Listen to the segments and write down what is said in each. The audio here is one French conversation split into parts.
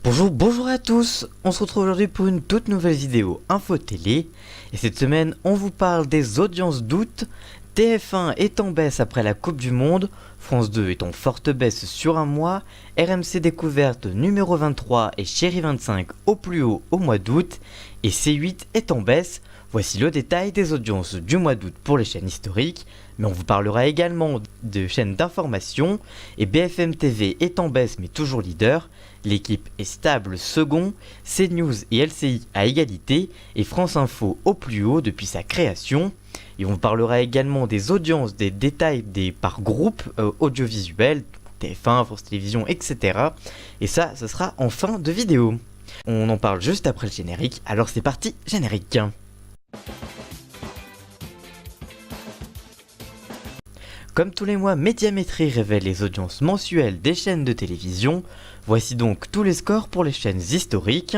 Bonjour à tous, on se retrouve aujourd'hui pour une toute nouvelle vidéo Info Télé. Et cette semaine, on vous parle des audiences d'août. TF1 est en baisse après la Coupe du Monde, France 2 est en forte baisse sur un mois, RMC Découverte numéro 23 et Chérie 25 au plus haut au mois d'août, et C8 est en baisse. Voici le détail des audiences du mois d'août pour les chaînes historiques, mais on vous parlera également de chaînes d'information, et BFM TV est en baisse mais toujours leader, l'équipe est stable second, CNews et LCI à égalité, et France Info au plus haut depuis sa création. Et on vous parlera également des audiences, des détails par groupe audiovisuel, TF1, France Télévisions, etc. Et ça, ce sera en fin de vidéo. On en parle juste après le générique, alors c'est parti, générique. Comme tous les mois, Médiamétrie révèle les audiences mensuelles des chaînes de télévision. Voici donc tous les scores pour les chaînes historiques.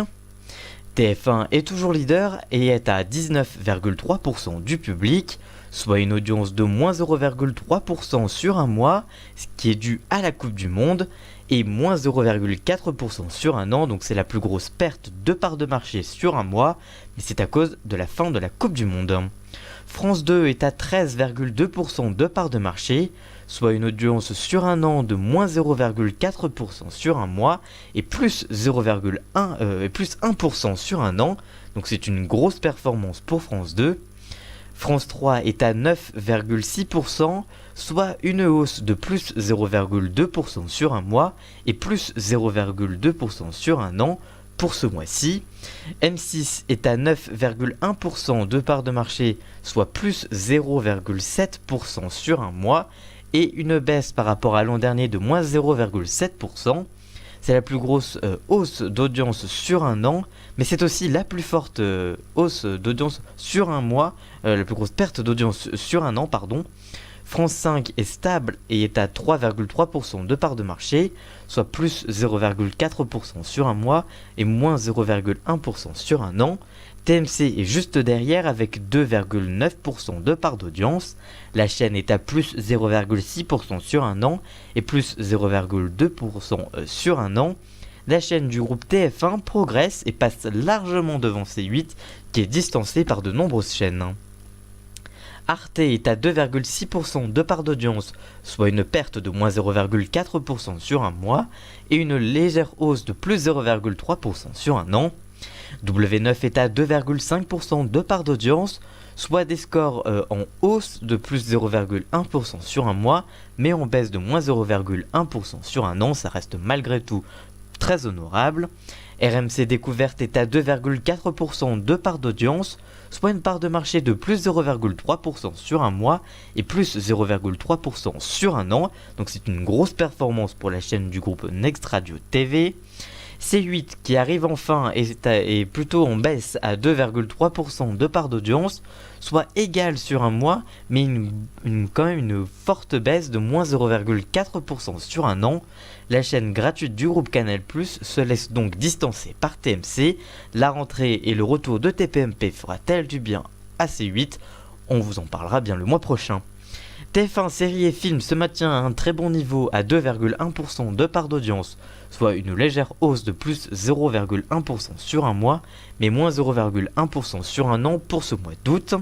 TF1 est toujours leader et est à 19,3% du public, soit une audience de moins 0,3% sur un mois, ce qui est dû à la Coupe du Monde, et moins 0,4% sur un an, donc c'est la plus grosse perte de part de marché sur un mois, mais c'est à cause de la fin de la Coupe du Monde. France 2 est à 13,2% de part de marché, soit une audience sur un an de moins 0,4% sur un mois et plus 1% sur un an, donc c'est une grosse performance pour France 2. France 3 est à 9,6%, soit une hausse de plus 0,2% sur un mois et plus 0,2% sur un an pour ce mois-ci. M6 est à 9,1% de part de marché, soit plus 0,7% sur un mois, et une baisse par rapport à l'an dernier de moins 0,7%. C'est la plus grosse hausse d'audience sur un an, mais c'est aussi la plus forte hausse d'audience sur un mois, la plus grosse perte d'audience sur un an, pardon. France 5 est stable et est à 3,3% de part de marché, soit plus 0,4% sur un mois et moins 0,1% sur un an. TMC est juste derrière avec 2,9% de part d'audience. La chaîne est à plus 0,6% sur un an et plus 0,2% sur un an. La chaîne du groupe TF1 progresse et passe largement devant C8 qui est distancé par de nombreuses chaînes. Arte est à 2,6% de part d'audience, soit une perte de moins 0,4% sur un mois et une légère hausse de plus 0,3% sur un an. W9 est à 2,5% de part d'audience, soit des scores en hausse de plus 0,1% sur un mois, mais en baisse de moins 0,1% sur un an, ça reste malgré tout très honorable. RMC Découverte est à 2,4% de part d'audience, soit une part de marché de plus 0,3% sur un mois et plus 0,3% sur un an, donc c'est une grosse performance pour la chaîne du groupe Next Radio TV. C8 qui arrive enfin est plutôt en baisse à 2,3% de part d'audience, soit égal sur un mois, mais quand même une forte baisse de moins 0,4% sur un an. La chaîne gratuite du groupe Canal+ se laisse donc distancer par TMC. La rentrée et le retour de TPMP fera-t-elle du bien à C8 ? On vous en parlera bien le mois prochain. TF1 séries et films se maintient à un très bon niveau à 2,1% de part d'audience, soit une légère hausse de plus 0,1% sur un mois, mais moins 0,1% sur un an pour ce mois d'août.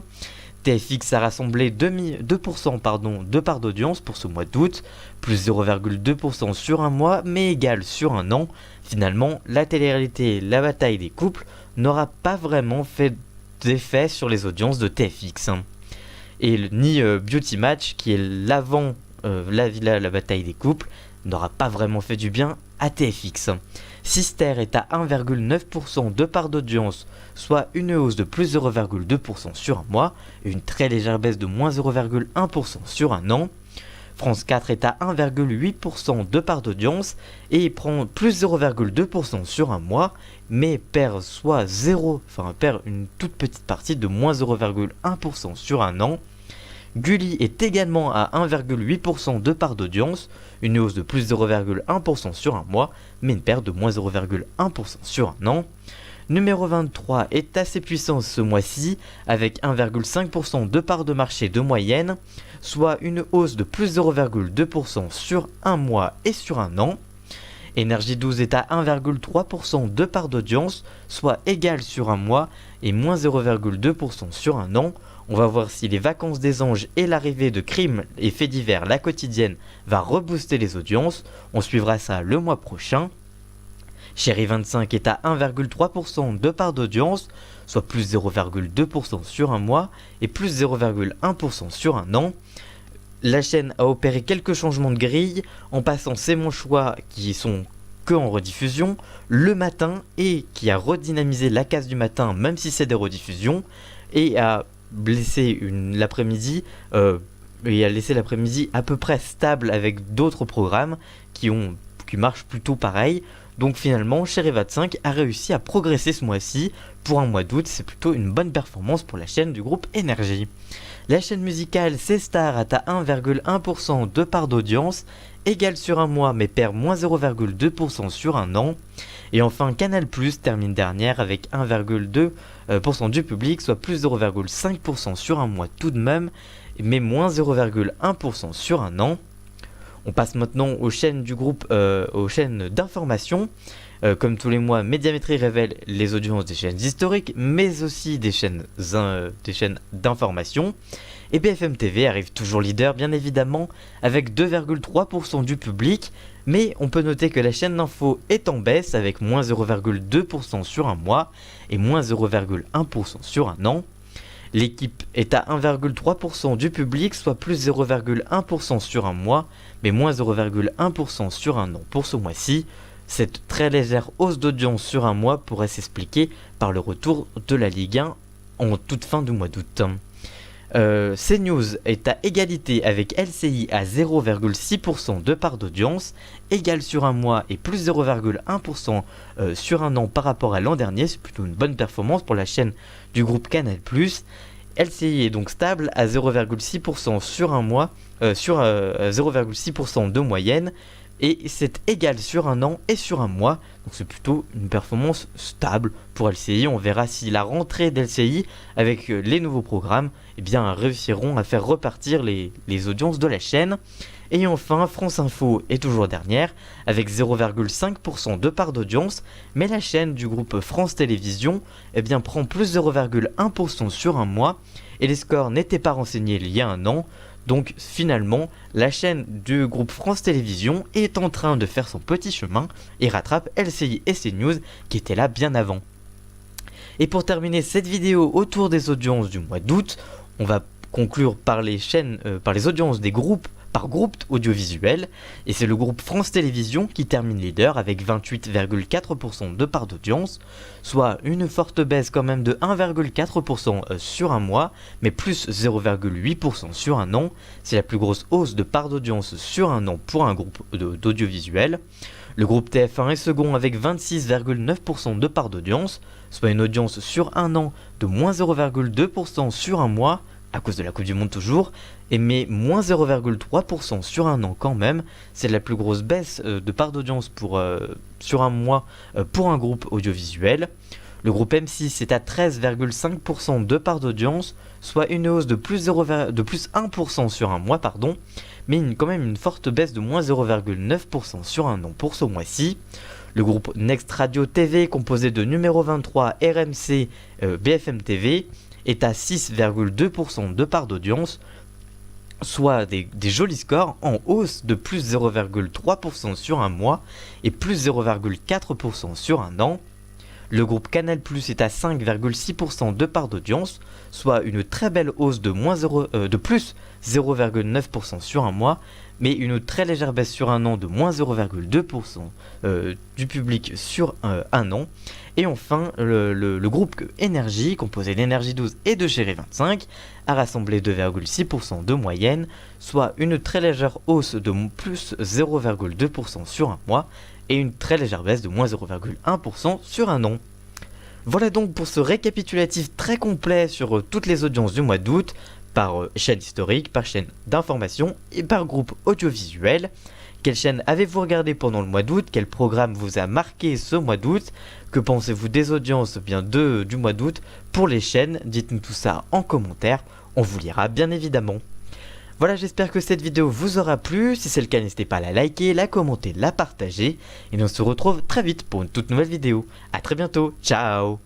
TFX a rassemblé 2% de part d'audience pour ce mois d'août, plus 0,2% sur un mois, mais égal sur un an. Finalement, la télé-réalité La Bataille des couples n'aura pas vraiment fait d'effet sur les audiences de TFX. Et ni Beauty Match, qui est l'avant la Bataille des couples, n'aura pas vraiment fait du bien à TFX. Sister est à 1,9% de part d'audience, soit une hausse de plus 0,2% sur un mois, et une très légère baisse de moins 0,1% sur un an. France 4 est à 1,8% de part d'audience et prend plus 0,2% sur un mois, mais perd une toute petite partie de moins 0,1% sur un an. Gulli est également à 1,8% de part d'audience, une hausse de plus 0,1% sur un mois, mais une perte de moins 0,1% sur un an. Numéro 23 est assez puissant ce mois-ci, avec 1,5% de part de marché de moyenne, soit une hausse de plus 0,2% sur un mois et sur un an. Énergie 12 est à 1,3% de part d'audience, soit égal sur un mois et moins 0,2% sur un an. On va voir si les vacances des anges et l'arrivée de crimes et faits divers, la quotidienne, va rebooster les audiences. On suivra ça le mois prochain. Chérie 25 est à 1,3% de part d'audience, soit plus 0,2% sur un mois et plus 0,1% sur un an. La chaîne a opéré quelques changements de grille en passant C'est mon choix qui sont que en rediffusion le matin et qui a redynamisé la case du matin même si c'est des rediffusions et a laissé l'après-midi et a laissé l'après-midi à peu près stable avec d'autres programmes qui marchent plutôt pareil. Donc finalement, Chérie 25 a réussi à progresser ce mois-ci. Pour un mois d'août, c'est plutôt une bonne performance pour la chaîne du groupe Énergie. La chaîne musicale C-Star est à 1,1% de part d'audience, égale sur un mois mais perd moins 0,2% sur un an. Et enfin, Canal+ termine dernière avec 1,2% du public, soit plus 0,5% sur un mois tout de même, mais moins 0,1% sur un an. On passe maintenant aux chaînes du groupe, aux chaînes d'information. Comme tous les mois, Médiamétrie révèle les audiences des chaînes historiques, mais aussi des chaînes d'information. Et BFM TV arrive toujours leader, bien évidemment, avec 2,3% du public. Mais on peut noter que la chaîne d'info est en baisse, avec moins 0,2% sur un mois et moins 0,1% sur un an. L'équipe est à 1,3% du public, soit plus 0,1% sur un mois, mais moins 0,1% sur un an pour ce mois-ci. Cette très légère hausse d'audience sur un mois pourrait s'expliquer par le retour de la Ligue 1 en toute fin du mois d'août. CNews est à égalité avec LCI à 0,6% de part d'audience, égal sur un mois et plus 0,1% sur un an par rapport à l'an dernier. C'est plutôt une bonne performance pour la chaîne du groupe Canal+. LCI est donc stable à 0,6% sur un mois, sur 0,6% de moyenne, et c'est égal sur un an et sur un mois, donc c'est plutôt une performance stable pour LCI. On verra si la rentrée d'LCI avec les nouveaux programmes réussiront à faire repartir les audiences de la chaîne. Et enfin, France Info est toujours dernière avec 0,5% de part d'audience, mais la chaîne du groupe France Télévisions prend plus 0,1% sur un mois, et les scores n'étaient pas renseignés il y a un an. Donc finalement, la chaîne du groupe France Télévisions est en train de faire son petit chemin et rattrape LCI et CNews qui étaient là bien avant. Et pour terminer cette vidéo autour des audiences du mois d'août, on va conclure par les audiences des groupes par groupe audiovisuel, et c'est le groupe France Télévisions qui termine leader avec 28,4% de part d'audience, soit une forte baisse quand même de 1,4% sur un mois, mais plus 0,8% sur un an. C'est la plus grosse hausse de part d'audience sur un an pour un groupe d'audiovisuel. Le groupe TF1 est second avec 26,9% de part d'audience, soit une audience sur un an de moins 0,2% sur un mois, à cause de la Coupe du Monde toujours, mais moins 0,3% sur un an quand même. C'est la plus grosse baisse de part d'audience sur un mois pour un groupe audiovisuel. Le groupe M6 est à 13,5% de part d'audience, soit une hausse de plus 1% sur un mois, mais quand même une forte baisse de moins 0,9% sur un an pour ce mois-ci. Le groupe Next Radio TV, composé de numéro 23, RMC, BFM TV, est à 6,2% de part d'audience, soit des jolis scores en hausse de plus 0,3% sur un mois et plus 0,4% sur un an. Le groupe Canal+ est à 5,6% de part d'audience, soit une très belle hausse de plus 0,9% sur un mois, mais une très légère baisse sur un an de moins 0,2% du public sur un an. Et enfin, le groupe Énergie, composé d'Énergie 12 et de Chérie 25, a rassemblé 2,6% de moyenne, soit une très légère hausse de plus 0,2% sur un mois et une très légère baisse de moins 0,1% sur un an. Voilà donc pour ce récapitulatif très complet sur toutes les audiences du mois d'août, par chaîne historique, par chaîne d'information et par groupe audiovisuel. Quelle chaîne avez-vous regardé pendant le mois d'août? Quel programme vous a marqué ce mois d'août? Que pensez-vous des audiences du mois d'août pour les chaînes? Dites-nous tout ça en commentaire, on vous lira bien évidemment. Voilà, j'espère que cette vidéo vous aura plu. Si c'est le cas, n'hésitez pas à la liker, la commenter, la partager. Et on se retrouve très vite pour une toute nouvelle vidéo. A très bientôt, ciao.